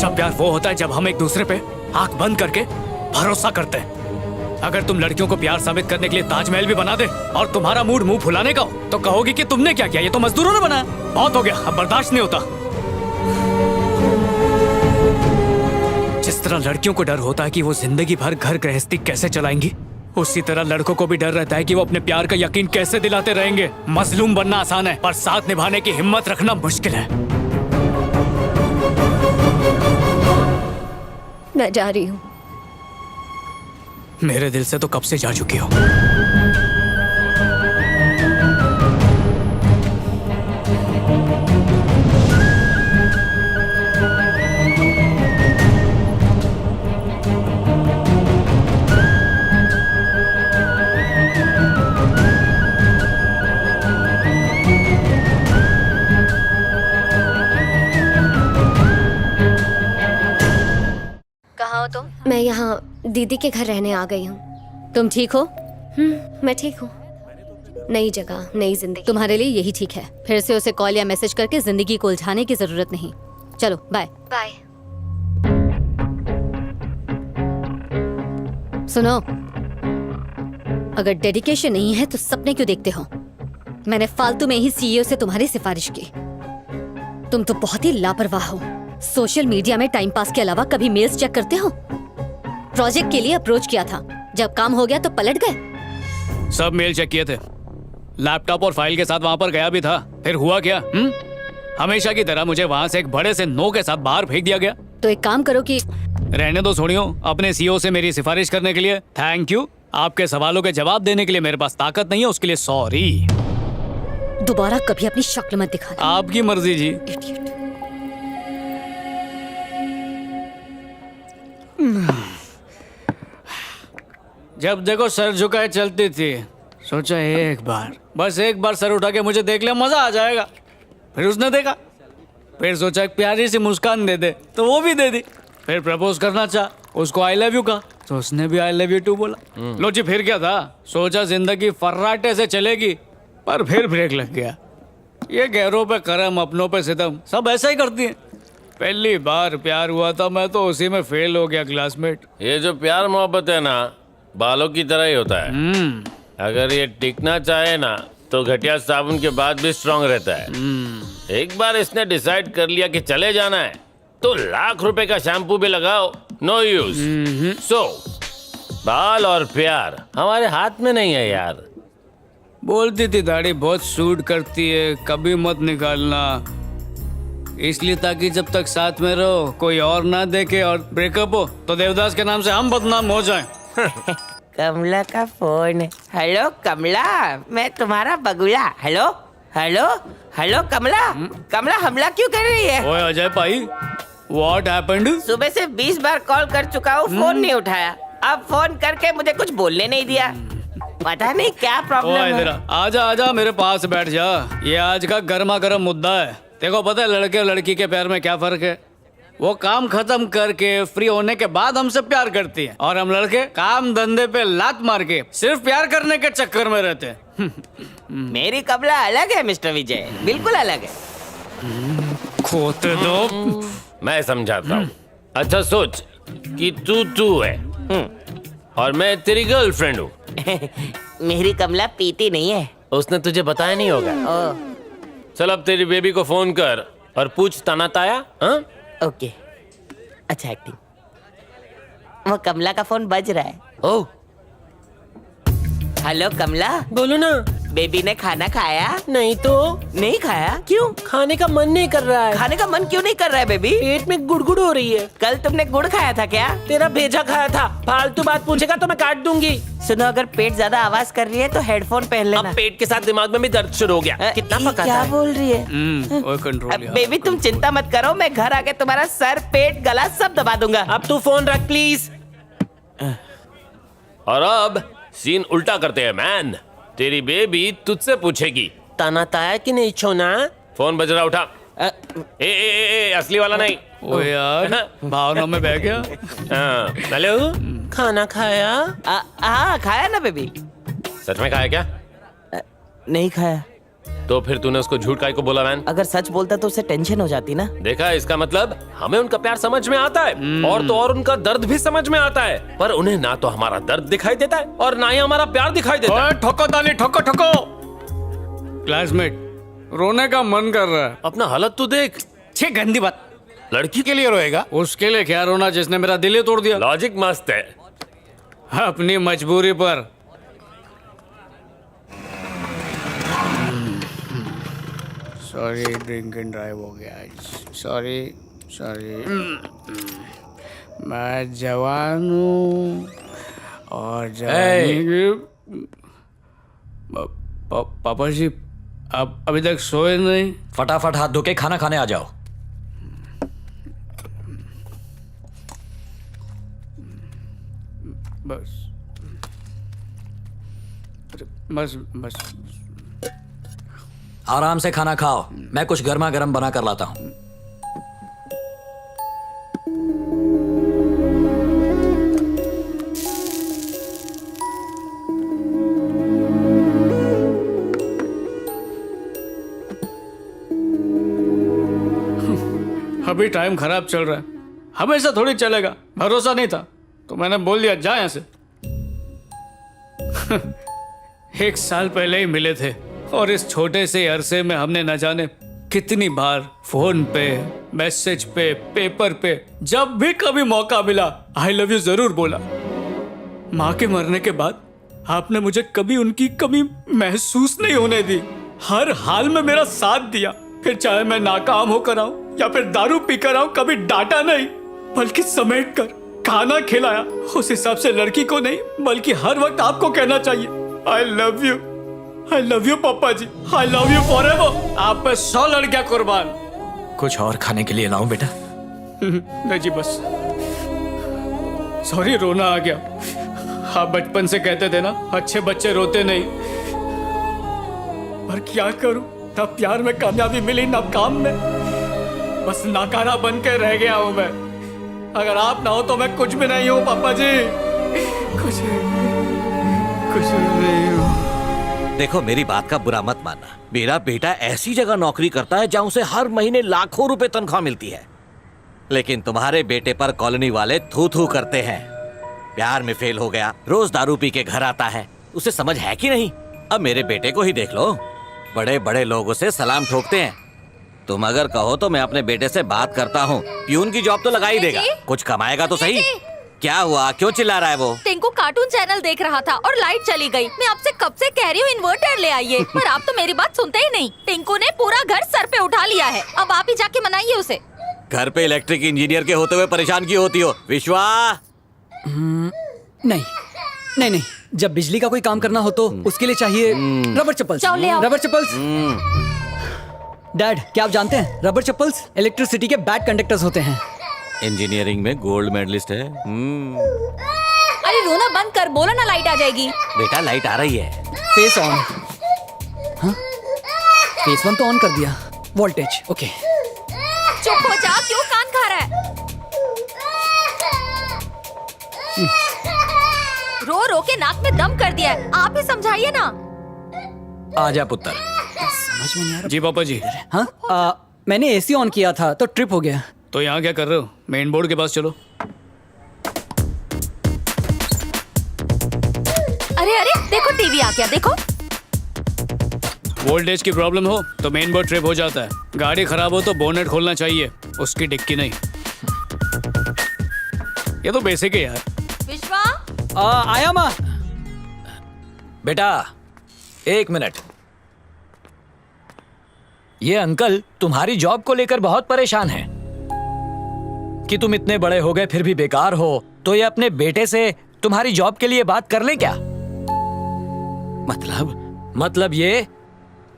सच्चा प्यार वो होता है जब हम एक दूसरे पे आंख बंद करके भरोसा करते हैं। अगर तुम लड़कियों को प्यार साबित करने के लिए ताजमहल भी बना दे और तुम्हारा मूड मुंह फुलाने का हो तो कहोगी कि तुमने क्या किया, ये तो मजदूरों ने बनाया। बहुत हो गया, अब बर्दाश्त नहीं होता। जिस तरह लड़कियों को डर होता है कि वो जिंदगी भर घर गृहस्थी कैसे चलाएंगी, उसी तरह लड़कों को भी डर रहता है कि वो अपने प्यार का यकीन कैसे दिलाते रहेंगे। मजलूम बनना आसान है पर साथ निभाने की हिम्मत रखना मुश्किल है। मैं जा रही हूँ। मेरे दिल से तो कब से जा चुकी हो। कहाँ हो तुम? मैं यहाँ दीदी के घर रहने आ गई हूँ। तुम ठीक हो? मैं ठीक हूँ। नई जगह, नई जिंदगी। तुम्हारे लिए यही ठीक है। फिर से उसे कॉल या मैसेज करके जिंदगी को उलझाने की जरूरत नहीं। चलो बाय। बाय। सुनो, अगर डेडिकेशन नहीं है तो सपने क्यों देखते हो? मैंने फालतू में ही सीईओ से तुम्हारी सिफारिश की। तुम तो बहुत ही लापरवाह हो। सोशल मीडिया में टाइम पास के अलावा कभी मेल्स चेक करते हो? प्रोजेक्ट के लिए अप्रोच किया था, जब काम हो गया तो पलट गए। सब मेल चेक किए थे, लैपटॉप और फाइल के साथ वहां पर गया भी था। फिर हुआ क्या? हमेशा की तरह मुझे वहां से एक बड़े से नो के साथ बाहर फेंक दिया गया। तो एक काम करो कि रहने दो सोनियो, अपने सीईओ से मेरी सिफारिश करने के लिए थैंक यू। आपके सवालों के जवाब देने के लिए मेरे पास ताकत नहीं है, उसके लिए सॉरी। दोबारा कभी अपनी शक्ल मत दिखाना। आपकी मर्जी जी। Idiot। जब देखो सर झुकाए चलती थी, सोचा एक बार, बस एक बार सर उठा के मुझे देख लिया, मजा आ जाएगा। फिर उसने देखा, फिर सोचा एक प्यारी सी मुस्कान दे दे, तो वो भी दे दी। फिर प्रपोज करना चाहा, उसको आई लव यू कहा, तो उसने भी आई लव यू टू बोला। लो जी, फिर क्या था, सोचा जिंदगी फर्राटे से चलेगी, पर फिर ब्रेक लग गया। ये गैरों पे करम, अपनों पे सितम, सब ऐसा ही करती हैं। पहली बार प्यार हुआ था, मैं तो उसी में फेल हो गया क्लासमेट। ये जो प्यार मोहब्बत है ना, बालों की तरह ही होता है। अगर ये टिकना चाहे ना तो घटिया साबुन के बाद भी स्ट्रांग रहता है। एक बार इसने डिसाइड कर लिया कि चले जाना है तो लाख रुपए का शैम्पू भी लगाओ, नो यूज। सो बाल और प्यार हमारे हाथ में नहीं है यार। बोलती थी दाढ़ी बहुत सूट करती है, कभी मत निकालना, इसलिए ताकि जब तक साथ में रहो कोई और ना देखे और ब्रेकअप हो तो देवदास के नाम से हम बदनाम हो जाएं। कमला का फोन। हेलो कमला, मैं तुम्हारा बगुला। हेलो हेलो हेलो कमला। कमला हमला क्यों कर रही है? ओए अजय भाई, व्हाट हैपेंड? सुबह से 20 बार कॉल कर चुका हूँ, फोन नहीं उठाया। अब फोन करके मुझे कुछ बोलने नहीं दिया। पता नहीं क्या प्रॉब्लम है। आजा आजा मेरे पास बैठ जा, ये आज का गर्मा गर्म मुद्दा है। देखो पता है लड़के और लड़की के प्यार में क्या फर्क है? वो काम खत्म करके फ्री होने के बाद हमसे प्यार करती है, और हम लड़के काम धंधे पे लात मार के सिर्फ प्यार करने के चक्कर में रहते हैं। मेरी कमला अलग है मिस्टर विजय, बिल्कुल अलग है। खोते दो। मैं समझाता हूँ। अच्छा सोच कि तू है और मैं तेरी गर्लफ्रेंड हूँ। मेरी कमला पीती नहीं है। उसने तुझे बताया नहीं होगा। चल अब तेरी बेबी को फोन कर और पूछ ताना ताया। हाँ? ओके, अच्छा एक्टिंग। वो कमला का फोन बज रहा है। ओह, हेलो कमला। बोलो ना। बेबी ने खाना खाया? नहीं तो। नहीं खाया? क्यों? खाने का मन नहीं कर रहा है। खाने का मन क्यों नहीं कर रहा है बेबी? पेट में गुड़गुड़ हो रही है। कल तुमने गुड़ खाया था क्या? तेरा भेजा खाया था। फालतू बात पूछेगा तो मैं काट दूंगी। सुनो, अगर पेट ज्यादा आवाज कर रही है तो हेडफोन पहन लेना। अब पेट के साथ दिमाग में भी दर्द शुरू हो गया। कितना ये पका क्या है? बोल रही है? कंट्रोल। बेबी तुम चिंता मत करो, मैं घर आके तुम्हारा सर, पेट, गला सब दबा दूंगा। अब तू फोन रख प्लीज। और अब सीन उल्टा करते हैं मैन। तेरी बेबी तुझसे पूछेगी ताना ताया कि नहीं छोना। फोन बज रहा, उठा। ए, असली वाला नहीं। ओ यार, भावना में बह गया। हेलो, खाना खाया? हाँ खाया ना बेबी। सच में खाया क्या? नहीं खाया। तो फिर तूने उसको झूठ काहे को बोला मैन? अगर सच बोलता तो उसे टेंशन हो जाती ना। देखा, इसका मतलब हमें उनका प्यार समझ में आता है और तो और उनका दर्द भी समझ में आता है, पर उन्हें ना तो हमारा दर्द दिखाई देता है और ना ही हमारा प्यार दिखाई देता है। ओए, ठोको ताली, ठोको ठोको। क्लासमेट, रोने का मन कर रहा है। अपना हालत तो देख। छे, गंदी बात। लड़की के लिए रोएगा? उसके लिए क्या रोना जिसने मेरा दिल ही तोड़ दिया। लॉजिक मस्त है। अपनी मजबूरी पर। सॉरी, ड्रिंक एंड ड्राइव हो गया आज। Sorry sorry. मैं जवान हूँ और जवानी की पापा जी, आप अभी तक सोए नहीं? फटाफट हाथ धो के खाना खाने आ जाओ। बस बस बस। आराम से खाना खाओ, मैं कुछ गर्मा गर्म बना कर लाता हूँ। अभी टाइम खराब चल रहा है, हमेशा थोड़ी चलेगा। भरोसा नहीं था तो मैंने बोल दिया जा यहाँ से। 1 साल पहले ही मिले थे और इस छोटे से अरसे में हमने न जाने कितनी बार फोन पे, मैसेज पे, पेपर पे, जब भी कभी मौका मिला आई लव यू जरूर बोला। माँ के मरने के बाद आपने मुझे कभी उनकी कमी महसूस नहीं होने दी। हर हाल में मेरा साथ दिया, फिर चाहे मैं नाकाम होकर आऊं या फिर दारू पीकर आऊं, कभी डांटा नहीं बल्कि समेट कर खाना खिलाया। उस हिसाब से लड़की को नहीं बल्कि हर वक्त आपको कहना चाहिए I love you, I love you पापा जी, आई लव यू फॉरएवर। आप पे 100 लड़कियां कुर्बान। कुछ और खाने के लिए लाऊं बेटा? नहीं जी बस। सॉरी, रोना आ गया। आप बचपन से कहते थे ना अच्छे बच्चे रोते नहीं, पर क्या करूं, ना प्यार में कामयाबी मिली ना काम में। बस नाकारा बन के रह गया हूं मैं। अगर आप ना हो तो मैं कुछ भी नहीं हूं पापा जी, कुछ नहीं हूं। देखो, मेरी बात का बुरा मत मानना। मेरा बेटा ऐसी जगह नौकरी करता है जहां उसे हर महीने लाखों रुपए तनख्वाह मिलती है, लेकिन तुम्हारे बेटे पर कॉलोनी वाले थू थू करते हैं। प्यार में फेल हो गया, रोज दारू पी के घर आता है। उसे समझ है कि नहीं? अब मेरे बेटे को ही देख लो, बड़े बड़े लोग उसे सलाम ठोकते हैं। तुम अगर कहो तो मैं अपने बेटे से बात करता हूँ। प्यून की जॉब तो लगा ही देगा, कुछ कमाएगा तो सही। क्या हुआ, क्यों चिल्ला रहा है वो? टिंकू कार्टून चैनल देख रहा था और लाइट चली गई। मैं आपसे कब से कह रही हूँ इन्वर्टर ले आइए, पर आप तो मेरी बात सुनते ही नहीं। टिंकू ने पूरा घर सर पे उठा लिया है, अब आप ही जाके मनाइए उसे। घर पे इलेक्ट्रिक इंजीनियर के होते हुए परेशान क्यों होती हो विश्वा? नहीं नहीं नहीं, जब बिजली का कोई काम करना हो तो उसके लिए चाहिए रबर चप्पल्स। जाओ ले आओ। रबर चप्पल्स। डैड, क्या आप जानते हैं रबर चप्पल्स इलेक्ट्रिसिटी के बैड कंडक्टर्स होते हैं। इंजीनियरिंग में गोल्ड मेडलिस्ट है। अरे रोना बंद कर, बोलो ना लाइट आ जाएगी। बेटा, लाइट आ रही है। Face on. हाँ, फेस 1 तो ऑन कर दिया। Voltage okay. चुप हो जा, क्यों कान खा रहा है? रो रो के नाक में दम कर दिया है, आप ही समझाइए ना। आजा पुत्र। समझ में नहीं आ रहा। जी पापा जी। हाँ, मैंने एसी ऑन किया था तो ट्रिप हो गया। तो यहाँ क्या कर रहे हो? मेन बोर्ड के पास चलो। अरे अरे देखो, टीवी आ गया, देखो। वोल्टेज की प्रॉब्लम हो तो मेन बोर्ड ट्रिप हो जाता है। गाड़ी खराब हो तो बोनेट खोलना चाहिए, उसकी डिक्की नहीं। ये तो बेसिक है यार। विश्वा, आया माँ। बेटा 1 मिनट। ये अंकल तुम्हारी जॉब को लेकर बहुत परेशान हैं कि तुम इतने बड़े हो गए फिर भी बेकार हो। तो ये अपने बेटे से तुम्हारी जॉब के लिए बात कर ले क्या? मतलब ये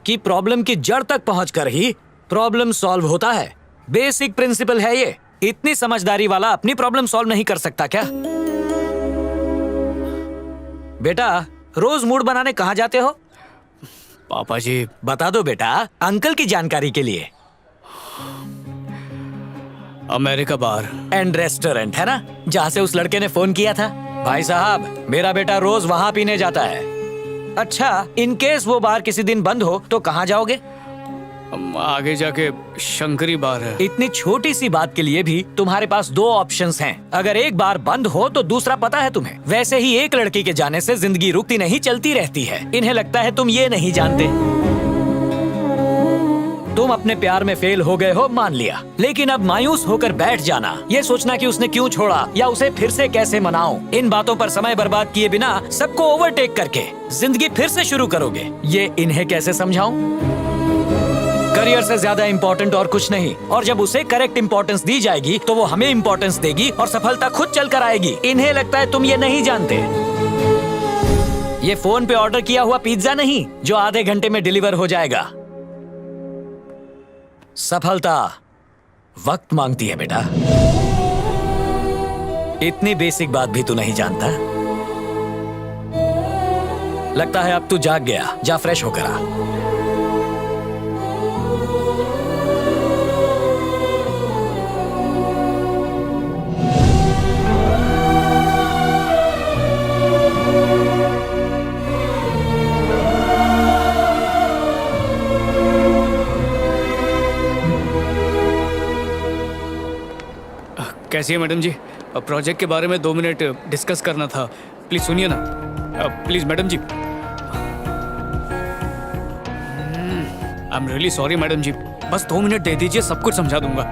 कि प्रॉब्लम की जड़ तक पहुंचकर ही प्रॉब्लम सॉल्व होता है। बेसिक प्रिंसिपल है ये। इतनी समझदारी वाला अपनी प्रॉब्लम सॉल्व नहीं कर सकता क्या? बेटा, रोज मूड बनाने कहाँ जाते हो? पापा जी बता दो बेटा, अंकल की जानकारी के लिए। अमेरिका बार एंड रेस्टोरेंट है ना, जहाँ से उस लड़के ने फोन किया था। भाई साहब, मेरा बेटा रोज वहाँ पीने जाता है। अच्छा, इन केस वो बार किसी दिन बंद हो तो कहाँ जाओगे? आगे जाके शंकरी बार है। इतनी छोटी सी बात के लिए भी तुम्हारे पास दो ऑप्शंस हैं। अगर एक बार बंद हो तो दूसरा पता है तुम्हें। वैसे ही एक लड़की के जाने से जिंदगी रुकती नहीं, चलती रहती है। इन्हें लगता है तुम ये नहीं जानते। तुम अपने प्यार में फेल हो गए हो, मान लिया, लेकिन अब मायूस होकर बैठ जाना, ये सोचना कि उसने क्यों छोड़ा या उसे फिर से कैसे मनाऊं, इन बातों पर समय बर्बाद किए बिना सबको ओवरटेक करके जिंदगी फिर से शुरू करोगे, ये इन्हें कैसे समझाऊं? करियर से ज्यादा इंपॉर्टेंट और कुछ नहीं, और जब उसे करेक्ट इंपॉर्टेंस दी जाएगी तो वो हमें इंपॉर्टेंस देगी और सफलता खुद चल कर आएगी। इन्हें लगता है तुम ये नहीं जानते। ये फोन पे ऑर्डर किया हुआ पिज्जा नहीं जो आधे घंटे में डिलीवर हो जाएगा। सफलता वक्त मांगती है बेटा। इतनी बेसिक बात भी तू नहीं जानता। लगता है अब तू जाग गया, जा फ्रेश होकर आ। कैसी है मैडम जी? प्रोजेक्ट के बारे में 2 मिनट डिस्कस करना था, प्लीज सुनिए ना। Please madam ji. I am really sorry madam ji, बस 2 मिनट दे दीजिए, सब कुछ समझा दूंगा।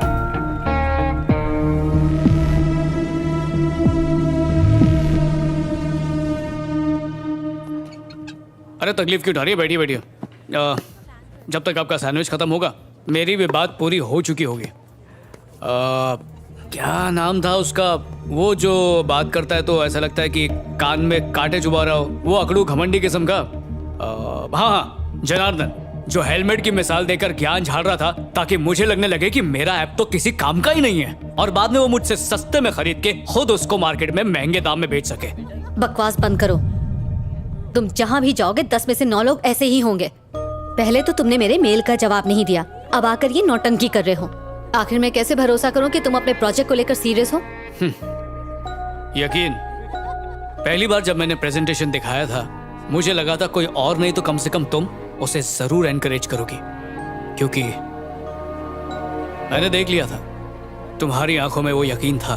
अरे तकलीफ क्यों उठा रही है? बैठिए बैठिए। जब तक आपका सैंडविच खत्म होगा मेरी भी बात पूरी हो चुकी होगी। क्या नाम था उसका, वो जो बात करता है तो ऐसा लगता है कि कान में कांटे चुभा रहा हो, वो अकड़ू घमंडी किस्म का। हाँ, जनार्दन, जो हेलमेट की मिसाल देकर ज्ञान झाड़ रहा था ताकि मुझे लगने लगे कि मेरा ऐप तो किसी काम का ही नहीं है, और बाद में वो मुझसे सस्ते में खरीद के खुद उसको मार्केट में महंगे दाम में बेच सके। बकवास बंद करो। तुम जहाँ भी जाओगे 10 में से 9 लोग ऐसे ही होंगे। पहले तो तुमने मेरे मेल का जवाब नहीं दिया, अब आकर ये नौटंकी कर रहे हो। आखिर मैं कैसे भरोसा करूं कि तुम अपने प्रोजेक्ट को लेकर सीरियस हो? यकीन, पहली बार जब मैंने प्रेजेंटेशन दिखाया था मुझे लगा था कोई और नहीं तो कम से कम तुम उसे जरूर एनकरेज करोगी, क्योंकि मैंने देख लिया था तुम्हारी आंखों में वो यकीन था।